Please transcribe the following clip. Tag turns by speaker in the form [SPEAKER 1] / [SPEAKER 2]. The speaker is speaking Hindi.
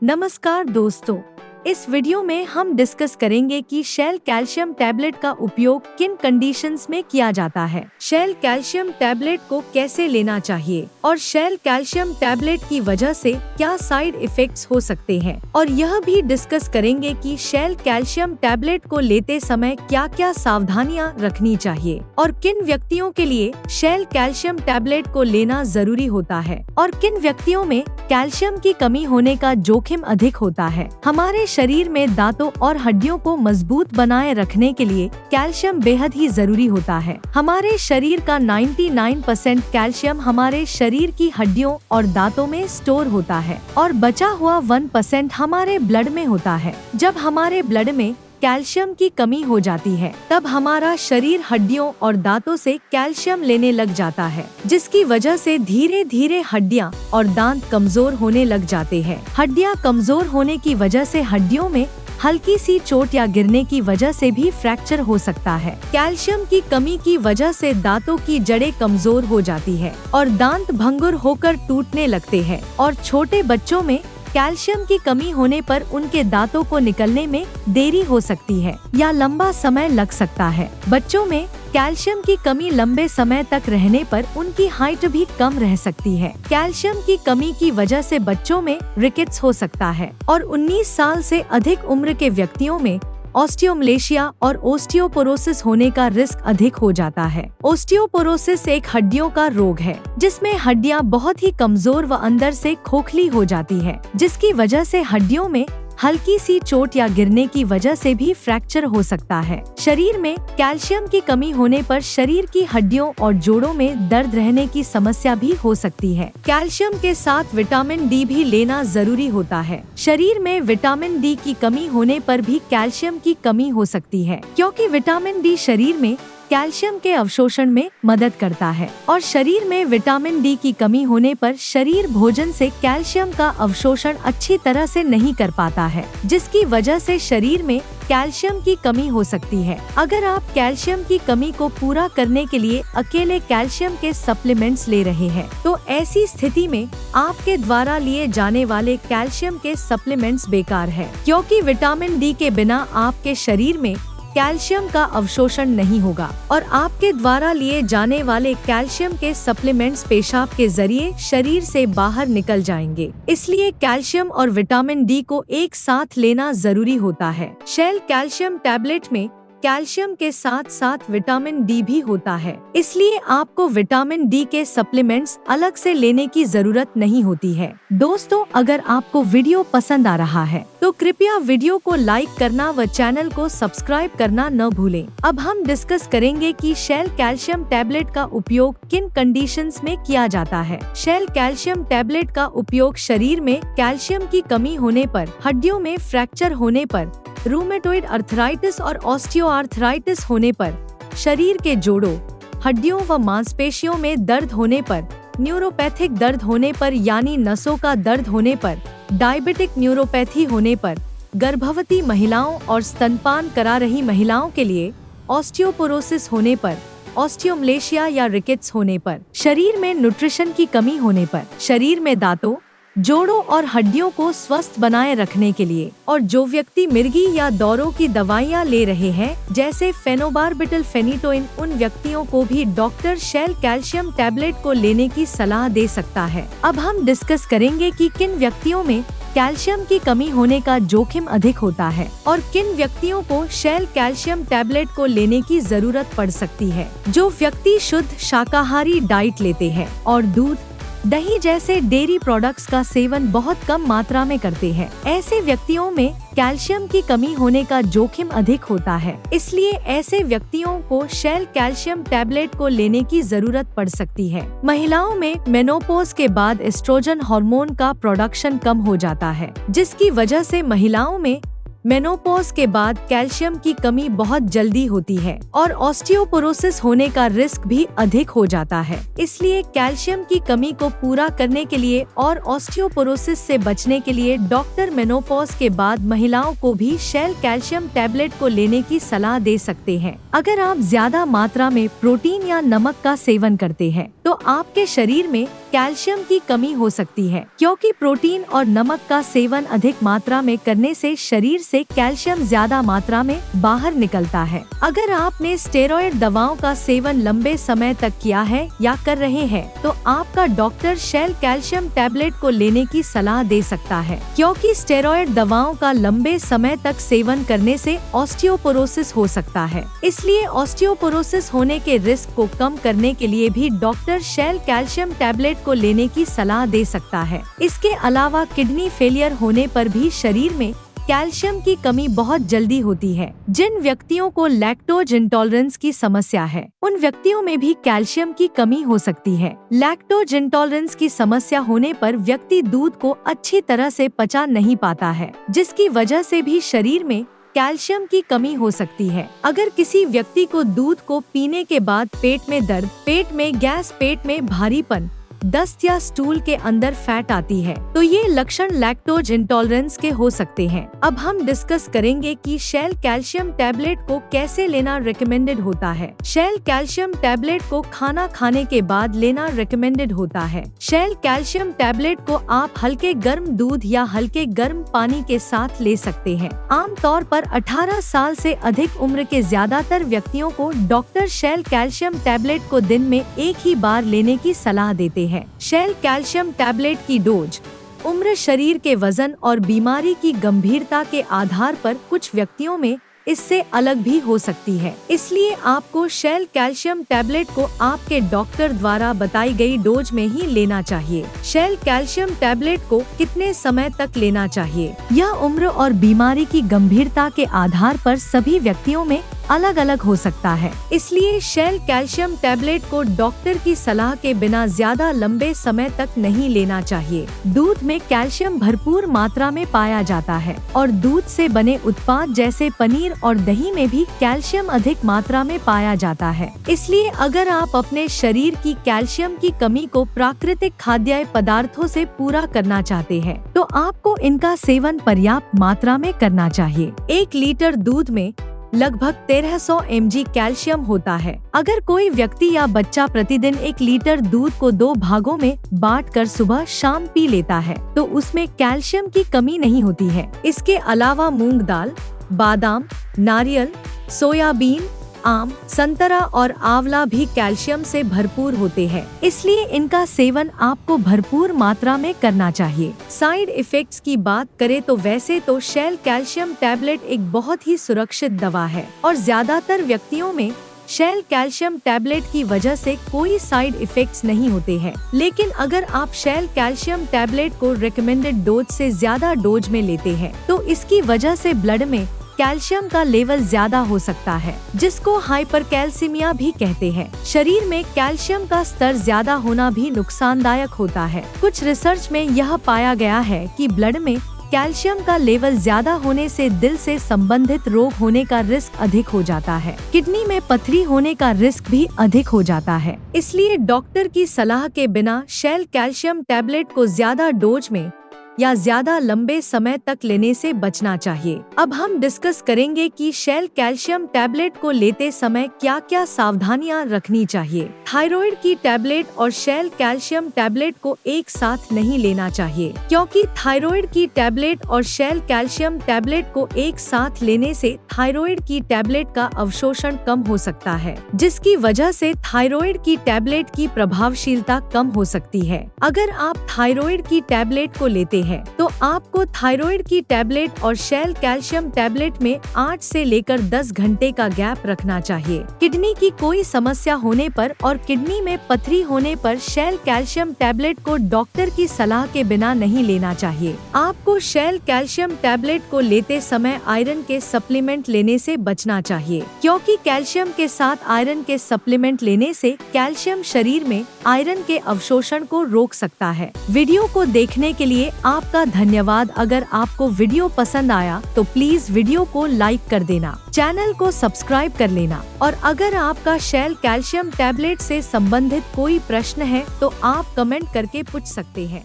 [SPEAKER 1] नमस्कार दोस्तों, इस वीडियो में हम डिस्कस करेंगे कि शेल कैल्शियम टैबलेट का उपयोग किन कंडीशंस में किया जाता है, शेल कैल्शियम टैबलेट को कैसे लेना चाहिए और शेल कैल्शियम टैबलेट की वजह से क्या साइड इफेक्ट्स हो सकते हैं। और यह भी डिस्कस करेंगे कि शेल कैल्शियम टैबलेट को लेते समय क्या क्या सावधानियां रखनी चाहिए और किन व्यक्तियों के लिए शेल कैल्शियम टैबलेट को लेना जरूरी होता है और किन व्यक्तियों में कैल्शियम की कमी होने का जोखिम अधिक होता है। हमारे शरीर में दांतों और हड्डियों को मजबूत बनाए रखने के लिए कैल्शियम बेहद ही जरूरी होता है। हमारे शरीर का 99% कैल्शियम हमारे शरीर की हड्डियों और दांतों में स्टोर होता है और बचा हुआ 1% हमारे ब्लड में होता है। जब हमारे ब्लड में कैल्शियम की कमी हो जाती है तब हमारा शरीर हड्डियों और दांतों से कैल्शियम लेने लग जाता है, जिसकी वजह से धीरे धीरे हड्डियां और दांत कमजोर होने लग जाते हैं। हड्डियां कमजोर होने की वजह से हड्डियों में हल्की सी चोट या गिरने की वजह से भी फ्रैक्चर हो सकता है। कैल्शियम की कमी की वजह से दांतों की जड़ें कमजोर हो जाती है और दांत भंगुर होकर टूटने लगते हैं और छोटे बच्चों में कैल्शियम की कमी होने पर उनके दांतों को निकलने में देरी हो सकती है या लंबा समय लग सकता है। बच्चों में कैल्शियम की कमी लंबे समय तक रहने पर उनकी हाइट भी कम रह सकती है। कैल्शियम की कमी की वजह से बच्चों में रिकेट्स हो सकता है और 19 साल से अधिक उम्र के व्यक्तियों में ऑस्टियोमलेशिया और ओस्टियोपोरोसिस होने का रिस्क अधिक हो जाता है। ओस्टियोपोरोसिस एक हड्डियों का रोग है जिसमें हड्डियां बहुत ही कमजोर व अंदर से खोखली हो जाती है, जिसकी वजह से हड्डियों में हल्की सी चोट या गिरने की वजह से भी फ्रैक्चर हो सकता है। शरीर में कैल्शियम की कमी होने पर शरीर की हड्डियों और जोड़ों में दर्द रहने की समस्या भी हो सकती है। कैल्शियम के साथ विटामिन डी भी लेना जरूरी होता है। शरीर में विटामिन डी की कमी होने पर भी कैल्शियम की कमी हो सकती है, क्योंकि विटामिन डी शरीर में कैल्शियम के अवशोषण में मदद करता है और शरीर में विटामिन डी की कमी होने पर शरीर भोजन से कैल्शियम का अवशोषण अच्छी तरह से नहीं कर पाता है, जिसकी वजह से शरीर में कैल्शियम की कमी हो सकती है। अगर आप कैल्शियम की कमी को पूरा करने के लिए अकेले कैल्शियम के सप्लीमेंट्स ले रहे हैं तो ऐसी स्थिति में आपके द्वारा लिए जाने वाले कैल्शियम के सप्लीमेंट्स बेकार है, क्योंकि विटामिन डी के बिना आपके शरीर में कैल्शियम का अवशोषण नहीं होगा और आपके द्वारा लिए जाने वाले कैल्शियम के सप्लीमेंट्स पेशाब के जरिए शरीर से बाहर निकल जाएंगे। इसलिए कैल्शियम और विटामिन डी को एक साथ लेना जरूरी होता है। शेल कैल्शियम टैबलेट में कैल्शियम के साथ साथ विटामिन डी भी होता है, इसलिए आपको विटामिन डी के सप्लीमेंट्स अलग से लेने की जरूरत नहीं होती है। दोस्तों, अगर आपको वीडियो पसंद आ रहा है तो कृपया वीडियो को लाइक करना व चैनल को सब्सक्राइब करना न भूलें। अब हम डिस्कस करेंगे कि शेल कैल्शियम टैबलेट का उपयोग किन कंडीशंस में किया जाता है। शेल कैल्शियम टैबलेट का उपयोग शरीर में कैल्शियम की कमी होने पर, हड्डियों में फ्रैक्चर होने पर, रूमेटॉइड अर्थराइटिस और ऑस्टियोआर्थराइटिस होने पर, शरीर के जोड़ों, हड्डियों व मांसपेशियों में दर्द होने पर, न्यूरोपैथिक दर्द होने पर यानी नसों का दर्द होने पर, डायबिटिक न्यूरोपैथी होने पर, गर्भवती महिलाओं और स्तनपान करा रही महिलाओं के लिए ऑस्टियोपोरोसिस होने पर, ऑस्टियोमलेशिया या रिकेट्स होने पर, शरीर में न्यूट्रिशन की कमी होने पर, शरीर में दांतों, जोड़ों और हड्डियों को स्वस्थ बनाए रखने के लिए, और जो व्यक्ति मिर्गी या दौरों की दवाइयाँ ले रहे हैं जैसे फेनोबार्बिटल फेनिटोइन, उन व्यक्तियों को भी डॉक्टर शेल कैल्शियम टैबलेट को लेने की सलाह दे सकता है। अब हम डिस्कस करेंगे कि किन व्यक्तियों में कैल्शियम की कमी होने का जोखिम अधिक होता है और किन व्यक्तियों को शेल कैल्शियम टैबलेट को लेने की जरूरत पड़ सकती है। जो व्यक्ति शुद्ध शाकाहारी डाइट लेते हैं और दूध, दही जैसे डेयरी प्रोडक्ट्स का सेवन बहुत कम मात्रा में करते हैं, ऐसे व्यक्तियों में कैल्शियम की कमी होने का जोखिम अधिक होता है। इसलिए ऐसे व्यक्तियों को शेल कैल्शियम टैबलेट को लेने की जरूरत पड़ सकती है। महिलाओं में मेनोपॉज के बाद एस्ट्रोजन हार्मोन का प्रोडक्शन कम हो जाता है, जिसकी वजह से महिलाओं में मेनोपॉज के बाद कैल्शियम की कमी बहुत जल्दी होती है और ऑस्टियोपोरोसिस होने का रिस्क भी अधिक हो जाता है। इसलिए कैल्शियम की कमी को पूरा करने के लिए और ऑस्टियोपोरोसिस से बचने के लिए डॉक्टर मेनोपॉज के बाद महिलाओं को भी शेल कैल्शियम टैबलेट को लेने की सलाह दे सकते हैं। अगर आप ज्यादा मात्रा में प्रोटीन या नमक का सेवन करते हैं तो आपके शरीर में कैल्शियम की कमी हो सकती है, क्योंकि प्रोटीन और नमक का सेवन अधिक मात्रा में करने से शरीर से कैल्शियम ज्यादा मात्रा में बाहर निकलता है। अगर आपने स्टेरॉयड दवाओं का सेवन लंबे समय तक किया है या कर रहे हैं तो आपका डॉक्टर शेल कैल्शियम टैबलेट को लेने की सलाह दे सकता है, क्योंकि स्टेरॉयड दवाओं का लंबे समय तक सेवन करने से ऑस्टियोपोरोसिस हो सकता है। इसलिए ऑस्टियोपोरोसिस होने के रिस्क को कम करने के लिए भी डॉक्टर शेल कैल्शियम टैबलेट को लेने की सलाह दे सकता है। इसके अलावा किडनी फेलियर होने पर भी शरीर में कैल्शियम की कमी बहुत जल्दी होती है। जिन व्यक्तियों को लैक्टोज इंटॉलरेंस की समस्या है उन व्यक्तियों में भी कैल्शियम की कमी हो सकती है। लैक्टोज इंटॉलरेंस की समस्या होने पर व्यक्ति दूध को अच्छी तरह से पचा नहीं पाता है, जिसकी वजह से भी शरीर में कैल्शियम की कमी हो सकती है। अगर किसी व्यक्ति को दूध को पीने के बाद पेट में दर्द, पेट में गैस, पेट में भारीपन, दस्त या स्टूल के अंदर फैट आती है तो ये लक्षण लैक्टोज इंटॉलरेंस के हो सकते हैं। अब हम डिस्कस करेंगे कि शेल कैल्शियम टैबलेट को कैसे लेना रिकमेंडेड होता है। शेल कैल्शियम टैबलेट को खाना खाने के बाद लेना रिकमेंडेड होता है। शेल कैल्शियम टैबलेट को आप हल्के गर्म दूध या हल्के गर्म पानी के साथ ले सकते हैं। आमतौर पर 18 साल से अधिक उम्र के ज्यादातर व्यक्तियों को डॉक्टर शेल कैल्शियम टैबलेट को दिन में एक ही बार लेने की सलाह देते हैं। शेल कैल्शियम टैबलेट की डोज उम्र, शरीर के वजन और बीमारी की गंभीरता के आधार पर कुछ व्यक्तियों में इससे अलग भी हो सकती है। इसलिए आपको शेल कैल्शियम टैबलेट को आपके डॉक्टर द्वारा बताई गई डोज में ही लेना चाहिए। शेल कैल्शियम टैबलेट को कितने समय तक लेना चाहिए, यह उम्र और बीमारी की गंभीरता के आधार पर सभी व्यक्तियों में अलग अलग हो सकता है। इसलिए शेल कैल्शियम टैबलेट को डॉक्टर की सलाह के बिना ज्यादा लंबे समय तक नहीं लेना चाहिए। दूध में कैल्शियम भरपूर मात्रा में पाया जाता है और दूध से बने उत्पाद जैसे पनीर और दही में भी कैल्शियम अधिक मात्रा में पाया जाता है। इसलिए अगर आप अपने शरीर की कैल्शियम की कमी को प्राकृतिक खाद्य पदार्थों से पूरा करना चाहते हैं तो आपको इनका सेवन पर्याप्त मात्रा में करना चाहिए। 1 लीटर दूध में लगभग 1300 mg कैल्शियम होता है। अगर कोई व्यक्ति या बच्चा प्रतिदिन 1 लीटर दूध को 2 भागों में बांटकर सुबह शाम पी लेता है तो उसमें कैल्शियम की कमी नहीं होती है। इसके अलावा मूंग दाल, बादाम, नारियल, सोयाबीन, आम, संतरा और आंवला भी कैल्शियम से भरपूर होते हैं। इसलिए इनका सेवन आपको भरपूर मात्रा में करना चाहिए। साइड इफेक्ट्स की बात करें तो वैसे तो शेल कैल्शियम टैबलेट एक बहुत ही सुरक्षित दवा है और ज्यादातर व्यक्तियों में शेल कैल्शियम टैबलेट की वजह से कोई साइड इफेक्ट्स नहीं होते हैं। लेकिन अगर आप शेल कैल्शियम टैबलेट को रिकमेंडेड डोज से ज्यादा डोज में लेते हैं तो इसकी वजह से ब्लड में कैल्शियम का लेवल ज्यादा हो सकता है, जिसको हाइपरकैल्सीमिया भी कहते हैं। शरीर में कैल्शियम का स्तर ज्यादा होना भी नुकसानदायक होता है। कुछ रिसर्च में यह पाया गया है कि ब्लड में कैल्शियम का लेवल ज्यादा होने से दिल से संबंधित रोग होने का रिस्क अधिक हो जाता है। किडनी में पथरी होने का रिस्क भी अधिक हो जाता है। इसलिए डॉक्टर की सलाह के बिना शेल कैल्शियम टैबलेट को ज्यादा डोज में या ज्यादा लंबे समय तक लेने से बचना चाहिए। अब हम डिस्कस करेंगे कि शेल कैल्शियम टैबलेट को लेते समय क्या क्या सावधानियां रखनी चाहिए। थायराइड की टैबलेट और शेल कैल्शियम टैबलेट को एक साथ नहीं लेना चाहिए, क्योंकि थायराइड की टैबलेट और शेल कैल्शियम टैबलेट को एक साथ लेने से थायराइड की टैबलेट का अवशोषण कम हो सकता है, जिसकी वजह से थायराइड की टैबलेट की प्रभावशीलता कम हो सकती है। अगर आप थायराइड की टैबलेट को लेते हैं तो आपको थायराइड की टैबलेट और शेल कैल्शियम टैबलेट में 8 से लेकर 10 घंटे का गैप रखना चाहिए। किडनी की कोई समस्या होने पर और किडनी में पथरी होने पर शेल कैल्शियम टैबलेट को डॉक्टर की सलाह के बिना नहीं लेना चाहिए। आपको शेल कैल्शियम टैबलेट को लेते समय आयरन के सप्लीमेंट लेने से बचना चाहिए, क्योंकि कैल्शियम के साथ आयरन के सप्लीमेंट लेने से कैल्शियम शरीर में आयरन के अवशोषण को रोक सकता है। वीडियो को देखने के लिए आपका धन्यवाद। अगर आपको वीडियो पसंद आया तो प्लीज वीडियो को लाइक कर देना, चैनल को सब्सक्राइब कर लेना और अगर आपका शेल कैल्शियम टैबलेट से संबंधित कोई प्रश्न है तो आप कमेंट करके पूछ सकते हैं।